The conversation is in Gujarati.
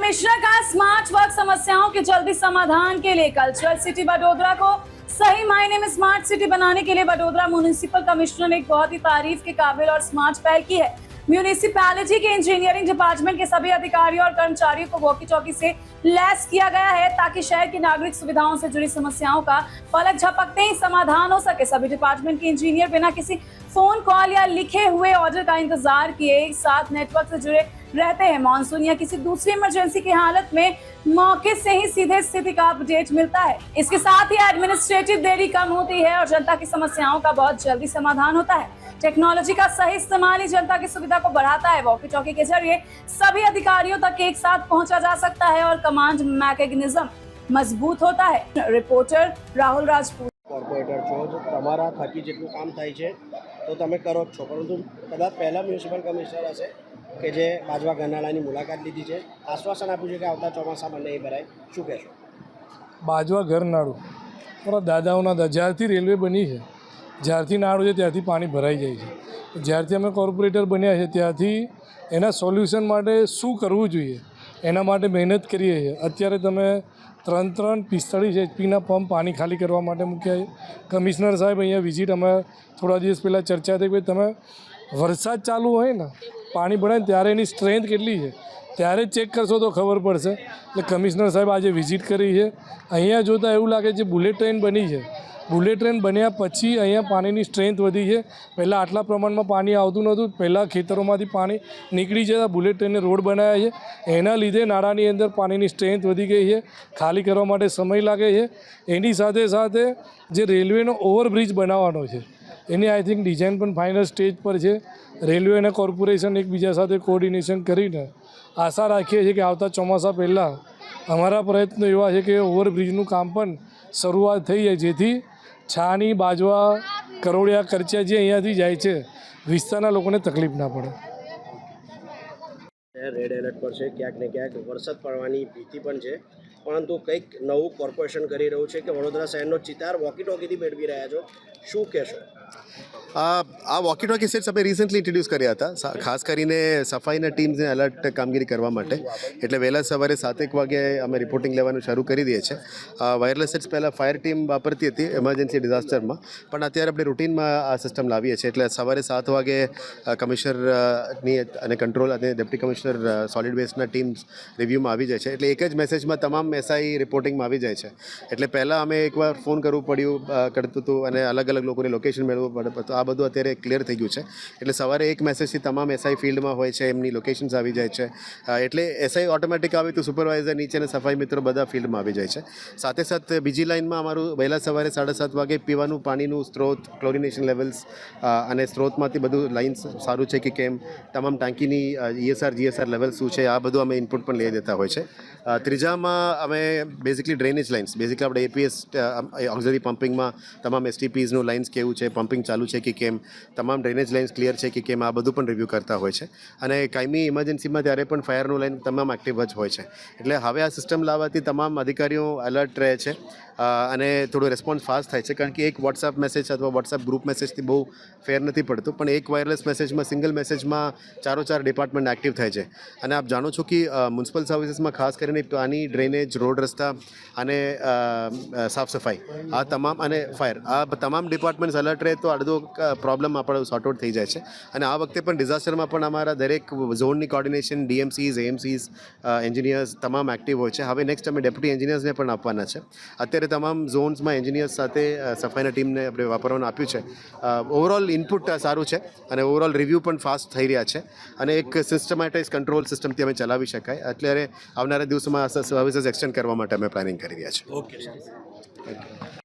कमिश्नर का स्मार्ट वर्क समस्याओं के जल्दी समाधान के लिए कल्चरल सिटी वडोदरा को सही मायने में स्मार्ट सिटी बनाने के लिए वडोदरा म्युनिसिपल कमिश्नर ने एक बहुत ही तारीफ के काबिल और स्मार्ट पहल की है। म्यूनिसिपैलिटी के इंजीनियरिंग डिपार्टमेंट के सभी अधिकारियों और कर्मचारियों को वॉकी टॉकी से लैस किया गया है ताकि शहर की नागरिक सुविधाओं से जुड़ी समस्याओं का पलक झपकते ही समाधान हो सके। सभी डिपार्टमेंट के इंजीनियर बिना किसी फोन कॉल या लिखे हुए ऑर्डर का इंतजार किए एक साथ नेटवर्क से जुड़े रहते हैं। मानसून या किसी दूसरी इमरजेंसी की हालत में मौके से ही सीधे स्थिति का अपडेट मिलता है। इसके साथ ही एडमिनिस्ट्रेटिव देरी कम होती है और जनता की समस्याओं का बहुत जल्दी समाधान होता है। टेक्नोलॉजी का सही इस्तेमाल ही जनता की सुविधा को बढ़ाता है। वॉकी टॉकी के जरिए सभी अधिकारियों तक एक साथ पहुंचा जा सकता है और कमांड मैकेनिज्म मजबूत होता है। रिपोर्टर राहुल राजपूत। કોર્પોરેટર છો જો તમારા થકી જેટલું કામ થાય છે તો તમે કરો જ છો, પરંતુ કદાચ પહેલાં મ્યુનિસિપલ કમિશનર હશે કે જે બાજવા ગરનાળાની મુલાકાત લીધી છે, આશ્વાસન આપ્યું છે કે આવતા ચોમાસામાં નહીં ભરાય, શું કહેશો? બાજવા ઘરનાળું મારા દાદાઓના જ્યારથી રેલવે બની છે, જ્યારથી નાળું છે ત્યારથી પાણી ભરાઈ જાય છે। જ્યારથી અમે કોર્પોરેટર બન્યા છે ત્યારથી એના સોલ્યુશન માટે શું કરવું જોઈએ એના માટે મહેનત કરીએ છીએ। અત્યારે તમે 45 HP પંપ પાણી ખાલી કરવા માટે મૂક્યા છે। કમિશનર સાહેબ અહીંયા વિઝિટ અમે થોડા દિવસ પહેલાં ચર્ચા થઈ કે તમે વરસાદ ચાલુ હોય ને પાણી ભરાય ત્યારે એની સ્ટ્રેન્થ કેટલી છે ત્યારે ચેક કરશો તો ખબર પડશે। એટલે કમિશનર સાહેબ આજે વિઝિટ કરી છે। અહીંયા જોતાં એવું લાગે છે બુલેટ ટ્રેન બની છે। બુલેટ ટ્રેન બન્યા પછી અહીંયા પાણીની સ્ટ્રેન્થ વધી છે। પહેલાં આટલા પ્રમાણમાં પાણી આવતું નહોતું। પહેલાં ખેતરોમાંથી પાણી નીકળી જતા, બુલેટ ટ્રેનને રોડ બનાવ્યા છે, એના લીધે નાળાની અંદર પાણીની સ્ટ્રેન્થ વધી ગઈ છે। ખાલી કરવા માટે સમય લાગે છે। એની સાથે સાથે જે રેલવેનો ઓવરબ્રિજ બનાવવાનો છે એની આઈ થિંક ડિઝાઇન પણ ફાઇનલ સ્ટેજ પર છે। રેલવે અને કોર્પોરેશન એકબીજા સાથે કોઓર્ડિનેશન કરીને આશા રાખીએ છીએ કે આવતા ચોમાસા પહેલાં અમારા પ્રયત્નો એવા છે કે ઓવરબ્રિજનું કામ પણ શરૂઆત થઈ જાય, જેથી છાણી, બાજવા, કરોડિયા, કરચિયા જે અહીંયાથી જાય છે વિસ્તારના લોકોને તકલીફ ના પડે। રેડ એલર્ટ પર છે, ક્યાંક ને ક્યાંક વરસાદ પડવાની ભીતિ પણ છે, પરંતુ કંઈક નવું કોર્પોરેશન કરી રહ્યું છે કે વડોદરા શહેરનો ચિતાર વોકી ટોકીથી મેળવી રહ્યા છો, શું કહેશો? આ વોકી ટોકી સેટ્સ અમે રિસન્ટલી ઇન્ટ્રોડ્યુસ કર્યા હતા, ખાસ કરીને સફાઈના ટીમ્સને એલર્ટ કામગીરી કરવા માટે। એટલે વહેલા સવારે 7 વાગે અમે રિપોર્ટિંગ લેવાનું શરૂ કરી દઈએ છીએ। વાયરલેસ સેટ્સ પહેલાં ફાયર ટીમ વાપરતી હતી એમરજન્સી ડિઝાસ્ટરમાં, પણ અત્યારે આપણે રૂટીનમાં આ સિસ્ટમ લાવીએ છીએ। એટલે સવારે 7 વાગે કમિશનરની અને કંટ્રોલ અને ડેપ્ટી કમિશનર સોલિડ વેસ્ટના ટીમ્સ રિવ્યૂમાં આવી જાય છે। એટલે એક જ મેસેજમાં તમામ એસઆઈ રિપોર્ટિંગમાં આવી જાય છે। એટલે પહેલાં અમે એકવાર ફોન કરવું કરતું હતું અને અલગ અલગ લોકોની લોકેશન મેળવવું પડે, તો આ બધું અત્યારે ક્લિયર થઈ ગયું છે। એટલે સવારે એક મેસેજથી તમામ એસઆઈ ફિલ્ડમાં હોય છે, એમની લોકેશન્સ આવી જાય છે। એટલે એસઆઈ ઓટોમેટિક આવે તો સુપરવાઇઝર નીચે અને સફાઈ મિત્રો બધા ફિલ્ડમાં આવી જાય છે। સાથે સાથે બીજી લાઇનમાં અમારું વહેલા સવારે 7:30 વાગે પીવાનું પાણીનું સ્ત્રોત, ક્લોરિનેશન લેવલ્સ અને સ્ત્રોતમાંથી બધું લાઇન્સ સારું છે કે કેમ, તમામ ટાંકીની ESR GSR લેવલ શું છે, આ બધું અમે ઇનપુટ પણ લઈ દેતા હોય છે। ત્રીજામાં અમે બેઝિકલી ડ્રેનેજ લાઇન્સ, બેઝિકલી આપણે APS ઓક્ઝિલરી પમ્પિંગમાં તમામ STPsનું લાઇન્સ કેવું છે, પમ્પિંગ ચાલુ છે કે કેમ, તમામ ડ્રેનેજ લાઇન્સ ક્લિયર છે કે કેમ, આ બધું પણ રિવ્યૂ કરતા હોય છે। અને કાયમી ઇમરજન્સીમાં ત્યારે પણ ફાયરનું લાઇન તમામ એક્ટિવ જ હોય છે। એટલે હવે આ સિસ્ટમ લાવવાથી તમામ અધિકારીઓ એલર્ટ રહે છે અને થોડો રિસ્પોન્સ ફાસ્ટ થાય છે, કારણ કે એક વોટ્સએપ મેસેજ અથવા વોટ્સએપ ગ્રુપ મેસેજથી બહુ ફેર નથી પડતું, પણ એક વાયરલેસ મેસેજમાં, સિંગલ મેસેજમાં 4 ડિપાર્ટમેન્ટ એક્ટિવ થાય છે। અને આપ જાણો છો કે મ્યુનિસિપલ સર્વિસીસમાં ખાસ કરીને પાણી, ડ્રેનેજ, રોડ રસ્તા અને સાફ સફાઈ, આ તમામ અને ફાયર, આ તમામ ડિપાર્ટમેન્ટ્સ એલર્ટ રહે તો અડધો પ્રોબ્લેમ આપણો સોર્ટ આઉટ થઈ જાય છે। અને આ વખતે પણ ડિઝાસ્ટરમાં પણ અમારા દરેક ઝોનની કોર્ડિનેશન, DMCs, AMCs, એન્જિનિયર્સ તમામ એક્ટિવ હોય છે। હવે નેક્સ્ટ અમે ડેપ્યુટી એન્જિનિયર્સને પણ આપવાના છે। અત્યારે તમામ ઝોન્સમાં એન્જિનિયર્સ સાથે સફાઈના ટીમને આપણે વાપરવાનું આપ્યું છે। ઓવરઓલ ઇનપુટ સારું છે અને ઓવરઓલ રિવ્યૂ પણ ફાસ્ટ થઈ રહ્યા છે અને એક સિસ્ટમેટાઇઝ કંટ્રોલ સિસ્ટમથી અમે ચલાવી શકાય। અત્યારે આવનારા દિવસોમાં સર્વિસીસ એક્સટેન્ડ કરવા માટે અમે પ્લાનિંગ કરી રહ્યા છીએ। Okay sir.